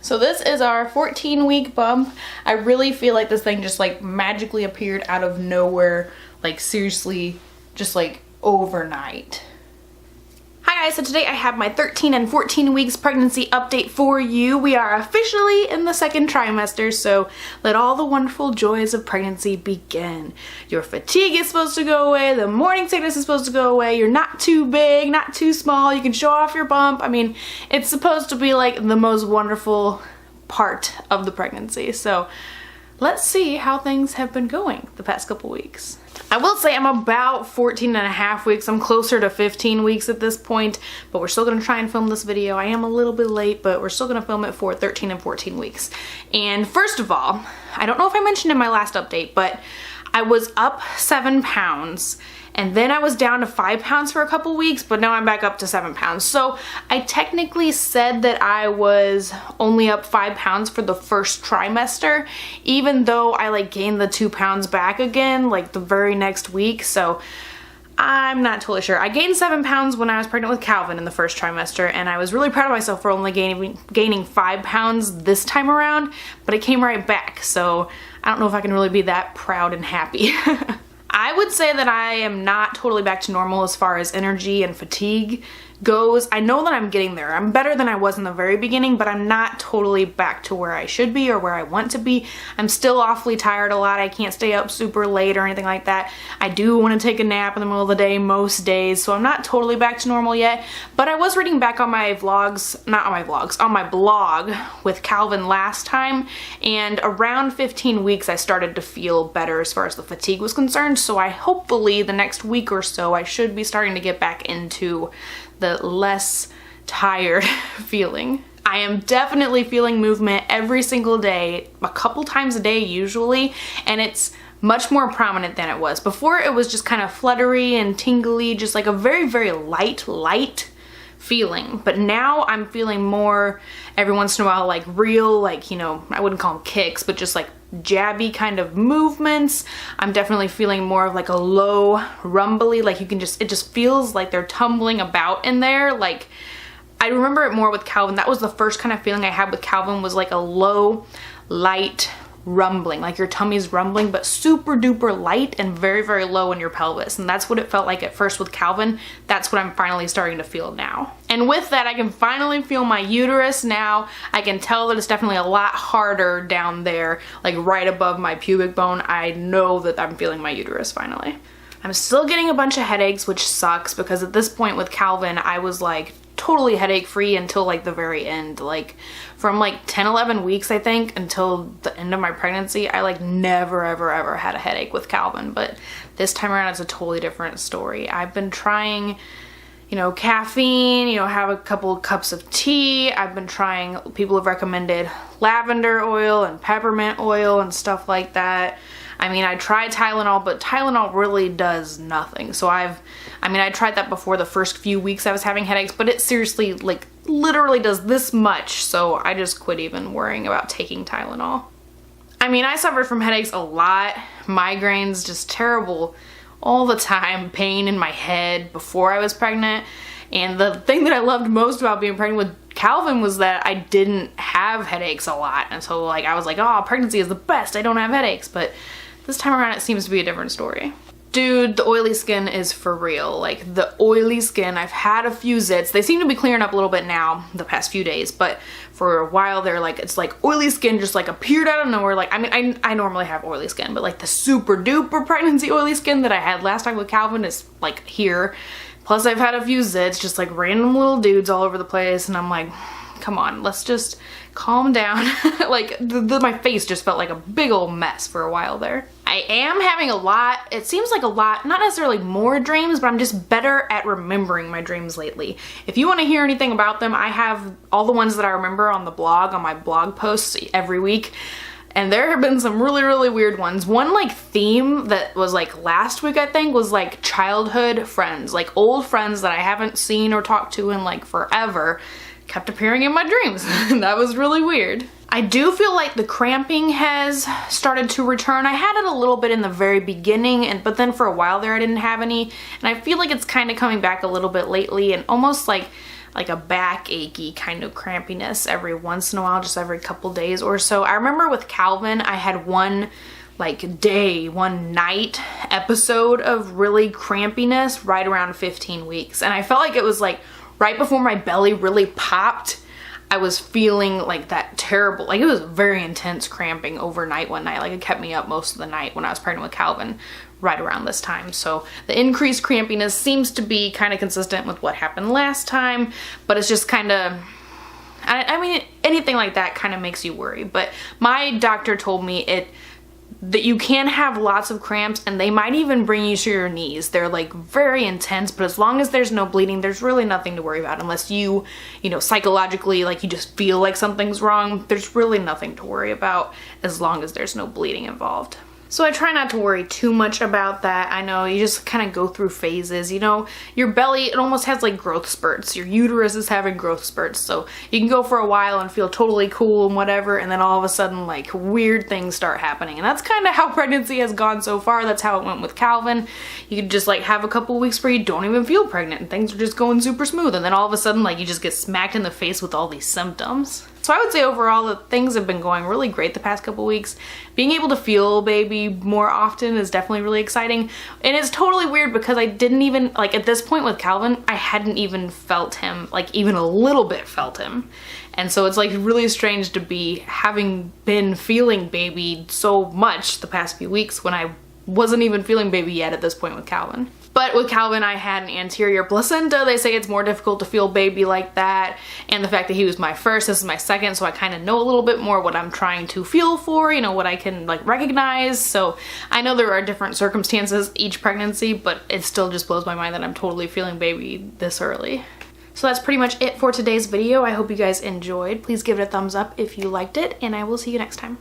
So this is our 14-week bump. I really feel like this thing just like magically appeared out of nowhere, like seriously, just like overnight. Hi guys, so today I have my 13 and 14 weeks pregnancy update for you. We are officially in the second trimester, so let all the wonderful joys of pregnancy begin. Your fatigue is supposed to go away, the morning sickness is supposed to go away, you're not too big, not too small, you can show off your bump. I mean, it's supposed to be like the most wonderful part of the pregnancy. So let's see how things have been going the past couple weeks. I will say I'm about 14 and a half weeks. I'm closer to 15 weeks at this point, but we're still going to try and film this video. I am a little bit late, but we're still going to film it for 13 and 14 weeks. And first of all, I don't know if I mentioned in my last update, but I was up 7 pounds. And then I was down to 5 pounds for a couple weeks, but now I'm back up to 7 pounds. So I technically said that I was only up 5 pounds for the first trimester, even though I like gained the 2 pounds back again, like the very next week. So I'm not totally sure. I gained 7 pounds when I was pregnant with Calvin in the first trimester, and I was really proud of myself for only gaining 5 pounds this time around, but it came right back. So I don't know if I can really be that proud and happy. I would say that I am not totally back to normal as far as energy and fatigue goes. I know that I'm getting there. I'm better than I was in the very beginning, but I'm not totally back to where I should be or where I want to be. I'm still awfully tired a lot. I can't stay up super late or anything like that. I do want to take a nap in the middle of the day most days, so I'm not totally back to normal yet. But I was reading back on my vlogs, not on my vlogs, on my blog with Calvin last time, and around 15 weeks I started to feel better as far as the fatigue was concerned. So I hopefully the next week or so I should be starting to get back into the less tired feeling. I am definitely feeling movement every single day, a couple times a day usually, and it's much more prominent than it was. Before it was just kind of fluttery and tingly, just like a very, very light feeling. But now I'm feeling more every once in a while, like real, like, you know, I wouldn't call them kicks, but just like jabby kind of movements. I'm definitely feeling more of like a low rumbly, like you can just, it just feels like they're tumbling about in there. Like I remember it more with Calvin. That was the first kind of feeling I had with Calvin, was like a low, light rumbling, like your tummy's rumbling, but super duper light and very, very low in your pelvis. And that's what it felt like at first with Calvin. That's what I'm finally starting to feel now. And with that, I can finally feel my uterus now. I can tell that it's definitely a lot harder down there, like right above my pubic bone. I know that I'm feeling my uterus finally. I'm still getting a bunch of headaches, which sucks, because at this point with Calvin, I was like totally headache free until like the very end. Like from like 10-11 weeks I think until the end of my pregnancy, I like never ever had a headache with Calvin. But this time around it's a totally different story. I've been trying, you know, caffeine, you know, have a couple cups of tea. I've been trying, people have recommended lavender oil and peppermint oil and stuff like that. I mean, I tried Tylenol, but Tylenol really does nothing. So I tried that before the first few weeks I was having headaches, but it seriously, like, literally does this much. So I just quit even worrying about taking Tylenol. I mean, I suffered from headaches a lot. Migraines, just terrible all the time. Pain in my head before I was pregnant. And the thing that I loved most about being pregnant with Calvin was that I didn't have headaches a lot. And so, like, I was like, oh, pregnancy is the best. I don't have headaches. But this time around, it seems to be a different story. Dude, the oily skin is for real. Like, the oily skin, I've had a few zits. They seem to be clearing up a little bit now, the past few days, but for a while they're like, it's like oily skin just like appeared out of nowhere. Like, I mean, I normally have oily skin, but like the super duper pregnancy oily skin that I had last time with Calvin is like here. Plus I've had a few zits, just like random little dudes all over the place, and I'm like, come on, let's just calm down. Like my face just felt like a big old mess for a while there. I am having a lot, it seems like a lot, not necessarily more dreams, but I'm just better at remembering my dreams lately. If you want to hear anything about them, I have all the ones that I remember on the blog, on my blog posts every week. And there have been some really, really weird ones. One like theme that was like last week, I think, was like childhood friends, like old friends that I haven't seen or talked to in like forever, kept appearing in my dreams. That was really weird. I do feel like the cramping has started to return. I had it a little bit in the very beginning, but then for a while there I didn't have any. And I feel like it's kind of coming back a little bit lately, and almost like like a back achy kind of crampiness every once in a while, just every couple days or so. I remember with Calvin, I had one night episode of really crampiness right around 15 weeks. And I felt like it was like right before my belly really popped, I was feeling like that terrible, like it was very intense cramping overnight one night. Like it kept me up most of the night when I was pregnant with Calvin right around this time. So the increased crampiness seems to be kind of consistent with what happened last time, but it's just kind of, I mean, anything like that kind of makes you worry. But my doctor told me that you can have lots of cramps and they might even bring you to your knees. They're like very intense, but as long as there's no bleeding, there's really nothing to worry about unless you know, psychologically, like you just feel like something's wrong. There's really nothing to worry about as long as there's no bleeding involved. So I try not to worry too much about that. I know you just kind of go through phases, you know, your belly, it almost has like growth spurts. Your uterus is having growth spurts. So you can go for a while and feel totally cool and whatever, and then all of a sudden like weird things start happening. And that's kind of how pregnancy has gone so far. That's how it went with Calvin. You could just like have a couple weeks where you don't even feel pregnant and things are just going super smooth. And then all of a sudden like you just get smacked in the face with all these symptoms. So I would say overall that things have been going really great the past couple weeks. Being able to feel baby more often is definitely really exciting. And it's totally weird because I didn't even, like at this point with Calvin, I hadn't even felt him, like even a little bit felt him. And so it's like really strange to be having been feeling baby so much the past few weeks when I wasn't even feeling baby yet at this point with Calvin. But with Calvin, I had an anterior placenta. They say it's more difficult to feel baby like that. And the fact that he was my first, this is my second, so I kind of know a little bit more what I'm trying to feel for, you know, what I can like recognize. So I know there are different circumstances each pregnancy, but it still just blows my mind that I'm totally feeling baby this early. So that's pretty much it for today's video. I hope you guys enjoyed. Please give it a thumbs up if you liked it, and I will see you next time.